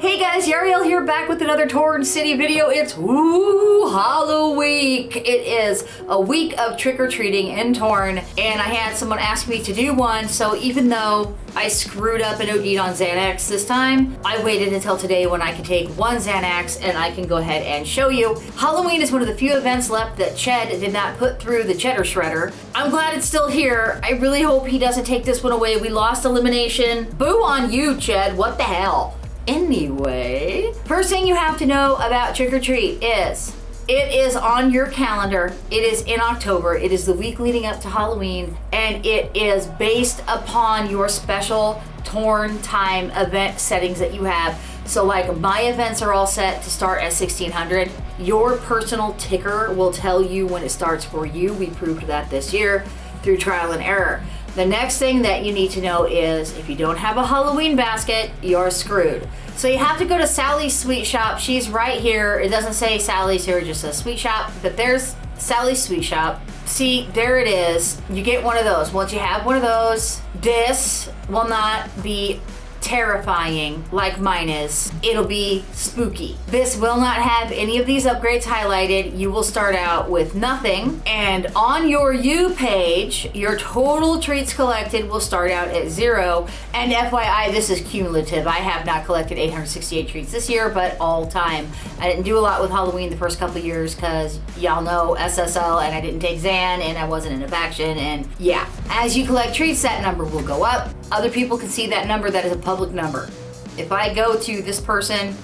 Hey guys, Yarrielle here, back with another Torrance City video. It's Halloweek. It is a week of trick-or-treating in Torn, and I had someone ask me to do one, so even though I screwed up and OD'd on Xanax this time, I waited until today when I can take one Xanax and I can go ahead and show you. Halloween is one of the few events left that Ched did not put through the cheddar shredder. I'm glad it's still here. I really hope he doesn't take this one away. We lost elimination. Boo on you, Ched. What the hell? Anyway, first thing you have to know about trick or treat is it is on your calendar. It is in October. It is the week leading up to Halloween, and it is based upon your special Torn time event settings that you have. So like my events are all set to start at 1600. Your personal ticker will tell you when it starts for you. We proved that this year through trial and error. The next thing that you need to know is if you don't have a Halloween basket, you're screwed. So you have to go to Sally's Sweet Shop. She's right here. It doesn't say Sally's here, it just says Sweet Shop, but there's Sally's Sweet Shop. See, there it is. You get one of those. Once you have one of those, this will not be terrifying like mine is. It'll be spooky. This will not have any of these upgrades highlighted. You will start out with nothing, and on your U page, your total treats collected will start out at 0. And FYI, this is cumulative. I have not collected 868 treats this year, but all time. I didn't do a lot with Halloween the first couple of years because y'all know SSL, and I didn't take Xan, and I wasn't in a faction, and yeah. As you collect treats, that number will go up. Other people can see that number. That is a public number. If I go to this person,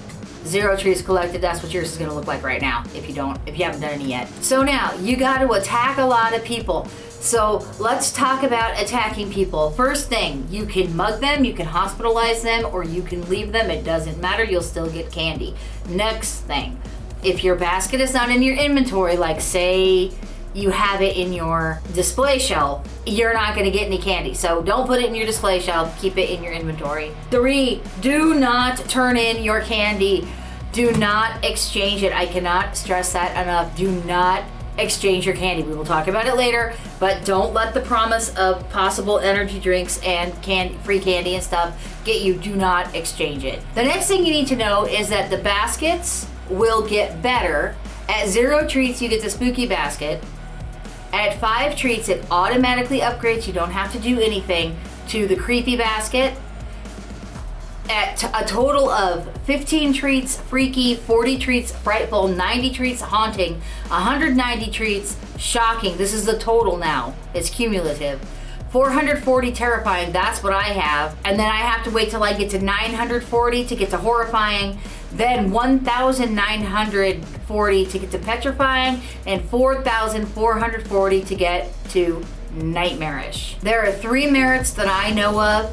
0 trees collected, that's what yours is gonna look like right now if you haven't done any yet. So now you got to attack a lot of people. So let's talk about attacking people. First thing, you can mug them, you can hospitalize them, or you can leave them. It doesn't matter, you'll still get candy. Next thing, if your basket is not in your inventory, like say you have it in your display shelf, you're not gonna get any candy. So don't put it in your display shelf, keep it in your inventory. 3, do not turn in your candy. Do not exchange it. I cannot stress that enough. Do not exchange your candy. We will talk about it later, but don't let the promise of possible energy drinks and free candy and stuff get you. Do not exchange it. The next thing you need to know is that the baskets will get better. At 0 treats, you get the spooky basket. At 5 treats, it automatically upgrades. You don't have to do anything to the creepy basket. At a total of 15 treats, freaky, 40 treats, frightful, 90 treats, haunting, 190 treats, shocking. This is the total now. It's cumulative. 440 terrifying, that's what I have. And then I have to wait till I get to 940 to get to horrifying, then 1,940 to get to petrifying, and 4,440 to get to nightmarish. There are 3 merits that I know of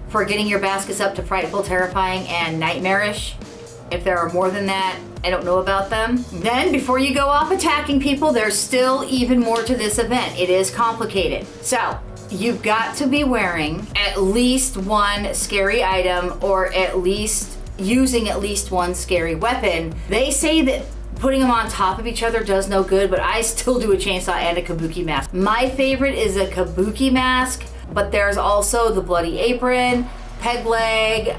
for getting your baskets up to frightful, terrifying, and nightmarish. If there are more than that, I don't know about them. Then before you go off attacking people, there's still even more to this event. It is complicated. So you've got to be wearing at least 1 scary item, or at least using at least 1 scary weapon. They say that putting them on top of each other does no good, but I still do a chainsaw and a kabuki mask. My favorite is a kabuki mask, but there's also the bloody apron, peg leg,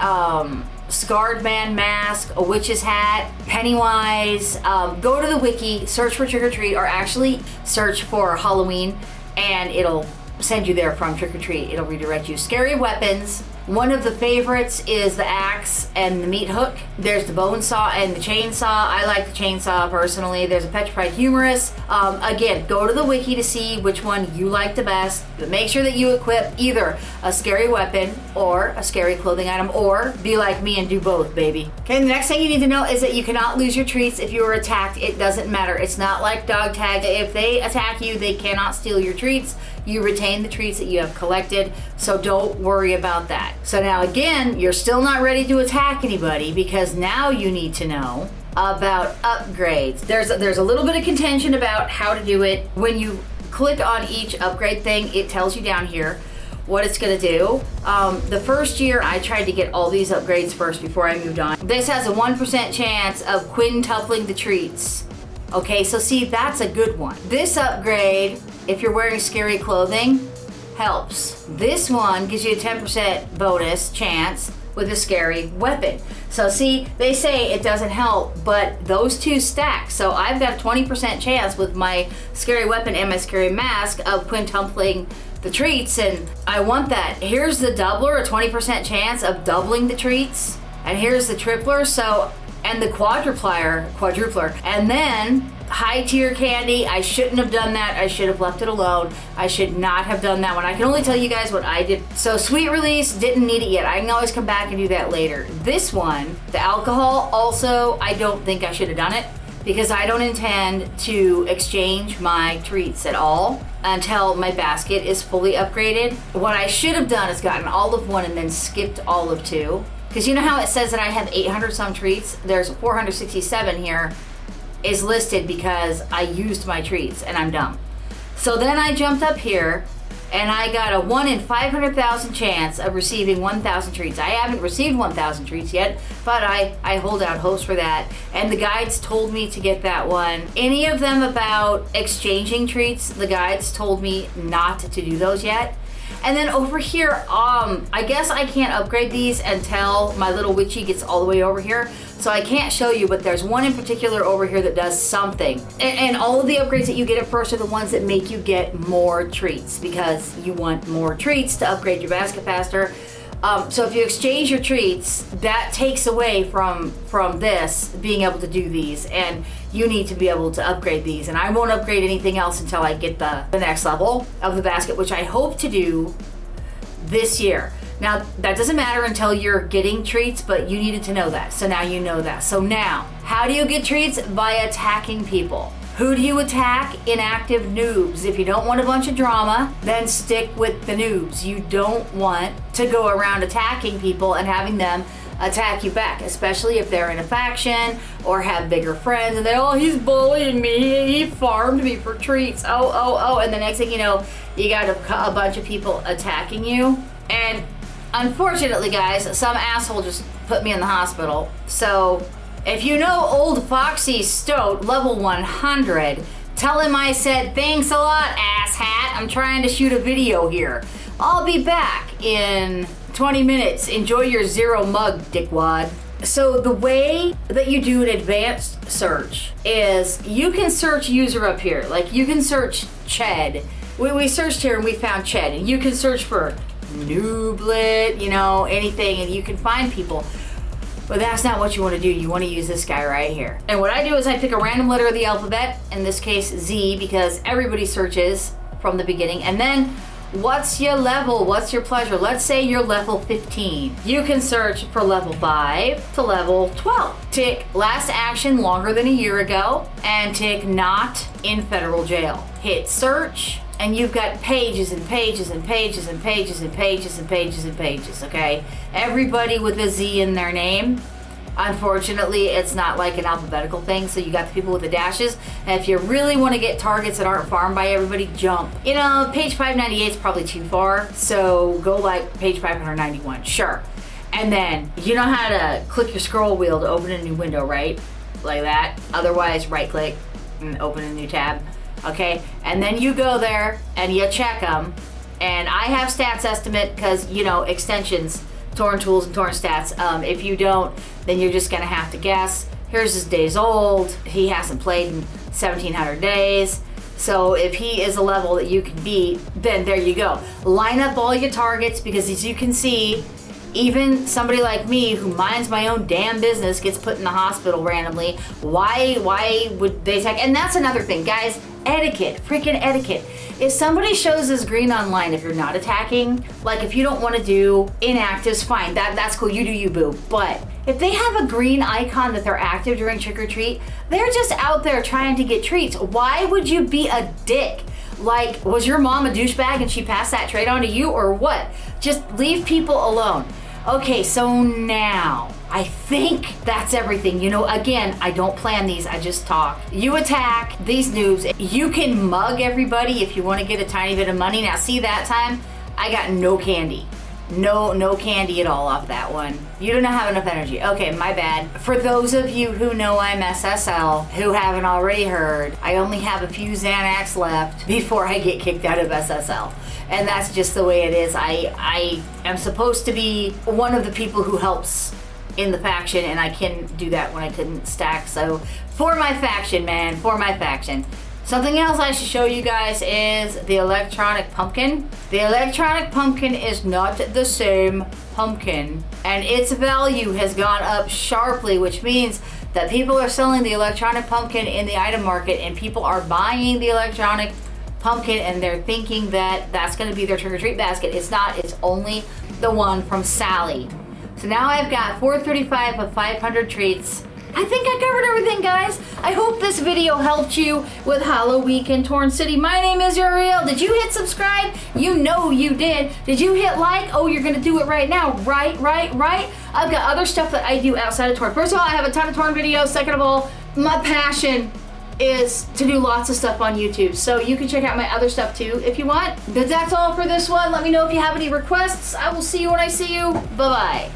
scarred man mask, a witch's hat, Pennywise. Go to the wiki, search for trick or treat, or actually search for Halloween, and it'll send you there from trick or treat. It'll redirect you. Scary weapons. One of the favorites is the axe and the meat hook. There's the bone saw and the chainsaw. I like the chainsaw personally. There's a petrified humorous. Again, go to the wiki to see which one you like the best, but make sure that you equip either a scary weapon or a scary clothing item, or be like me and do both, baby. Okay, the next thing you need to know is that you cannot lose your treats if you are attacked. It doesn't matter. It's not like dog tag. If they attack you, they cannot steal your treats. You retain the treats that you have collected, so don't worry about that. So now again, you're still not ready to attack anybody, because now you need to know about upgrades. There's a little bit of contention about how to do it. When you click on each upgrade thing, it tells you down here what it's gonna do. The first year I tried to get all these upgrades first before I moved on. This has a 1% chance of quintupling the treats. Okay, so see, that's a good one. This upgrade, if you're wearing scary clothing, helps. This one gives you a 10% bonus chance with a scary weapon. So see, they say it doesn't help, but those two stack. So I've got a 20% chance with my scary weapon and my scary mask of quintupling the treats, and I want that. Here's the doubler, a 20% chance of doubling the treats, and here's the tripler, so, and the quadrupler, and then high tier candy. I shouldn't have done that. I should have left it alone. I should not have done that one. I can only tell you guys what I did. So sweet release, didn't need it yet. I can always come back and do that later. This one, the alcohol, also, I don't think I should have done it, because I don't intend to exchange my treats at all until my basket is fully upgraded. What I should have done is gotten all of one and then skipped all of two. Because you know how it says that I have 800 some treats? There's 467 here is listed because I used my treats and I'm dumb. So then I jumped up here and I got a 1 in 500,000 chance of receiving 1,000 treats. I haven't received 1,000 treats yet, but I hold out hopes for that. And the guides told me to get that one. Any of them about exchanging treats, the guides told me not to do those yet. And then over here, I guess I can't upgrade these until my little witchy gets all the way over here. So I can't show you, but there's one in particular over here that does something. And all of the upgrades that you get at first are the ones that make you get more treats, because you want more treats to upgrade your basket faster. So if you exchange your treats, that takes away from this being able to do these, and you need to be able to upgrade these. And I won't upgrade anything else until I get the next level of the basket, which I hope to do this year. Now, that doesn't matter until you're getting treats, but you needed to know that. So now you know that. So now, how do you get treats? By attacking people. Who do you attack? Inactive noobs. If you don't want a bunch of drama, then stick with the noobs. You don't want to go around attacking people and having them attack you back, especially if they're in a faction or have bigger friends and oh, he's bullying me, he farmed me for treats, oh, and the next thing you know, you got a bunch of people attacking you. And unfortunately, guys, some asshole just put me in the hospital. So if you know old Foxy Stoat, level 100, tell him I said, thanks a lot, asshat. I'm trying to shoot a video here. I'll be back in 20 minutes. Enjoy your 0 mug, dickwad. So the way that you do an advanced search is you can search user up here. Like you can search Ched. We searched here and we found Ched. And you can search for Nooblet, you know, anything, and you can find people. But that's not what you want to do. You want to use this guy right here. And what I do is I pick a random letter of the alphabet, in this case Z, because everybody searches from the beginning. And then, what's your level? What's your pleasure? Let's say you're level 15. You can search for level 5 to level 12. Tick last action longer than a year ago, and tick not in federal jail. Hit search, and you've got pages and pages and pages and pages and pages and pages and pages, okay? Everybody with a Z in their name. Unfortunately, it's not like an alphabetical thing, so you got the people with the dashes. And if you really want to get targets that aren't farmed by everybody, jump. You know, page 598 is probably too far, so go like page 591, sure. And then, you know how to click your scroll wheel to open a new window, right? Like that. Otherwise, right click and open a new tab. Okay, and then you go there and you check them, and I have stats estimate because, you know, extensions, torn tools and torn stats. If you don't, then you're just gonna have to guess. Here's his days old. He hasn't played in 1,700 days. So if he is a level that you can beat, then there you go. Line up all your targets, because as you can see, even somebody like me who minds my own damn business gets put in the hospital randomly. Why would they attack? And that's another thing, guys. Etiquette, freaking etiquette. If somebody shows us green online, if you're not attacking, like if you don't want to do inactives, fine, that's cool, you do you, boo. But if they have a green icon that they're active during trick or treat, they're just out there trying to get treats. Why would you be a dick? Like, was your mom a douchebag and she passed that trait on to you, or what? Just leave people alone. Okay, so now, I think that's everything. You know, again, I don't plan these, I just talk. You attack these noobs. You can mug everybody if you want to get a tiny bit of money. Now, see, that time, I got no candy. No candy at all off that one. You do not have enough energy. Okay, my bad. For those of you who know I'm SSL, who haven't already heard, I only have a few Xanax left before I get kicked out of SSL. and that's just the way it is. I am supposed to be one of the people who helps in the faction, and I can do that when I couldn't stack. So for my faction, man, for my faction. Something else I should show you guys is the electronic pumpkin. The electronic pumpkin is not the same pumpkin, and its value has gone up sharply, which means that people are selling the electronic pumpkin in the item market, and people are buying the electronic pumpkin, and they're thinking that that's going to be their trick-or-treat basket. It's not. It's only the one from Sally. So now I've got 435 of 500 treats. I think I covered everything, guys. I hope this video helped you with Halloweek in Torn City. My name is Yarrielle. Did you hit subscribe? You know you did. Did you hit like? Oh, you're gonna do it right now. Right. I've got other stuff that I do outside of Torn. First of all, I have a ton of Torn videos. Second of all, my passion is to do lots of stuff on YouTube. So you can check out my other stuff too if you want. But that's all for this one. Let me know if you have any requests. I will see you when I see you. Bye-bye.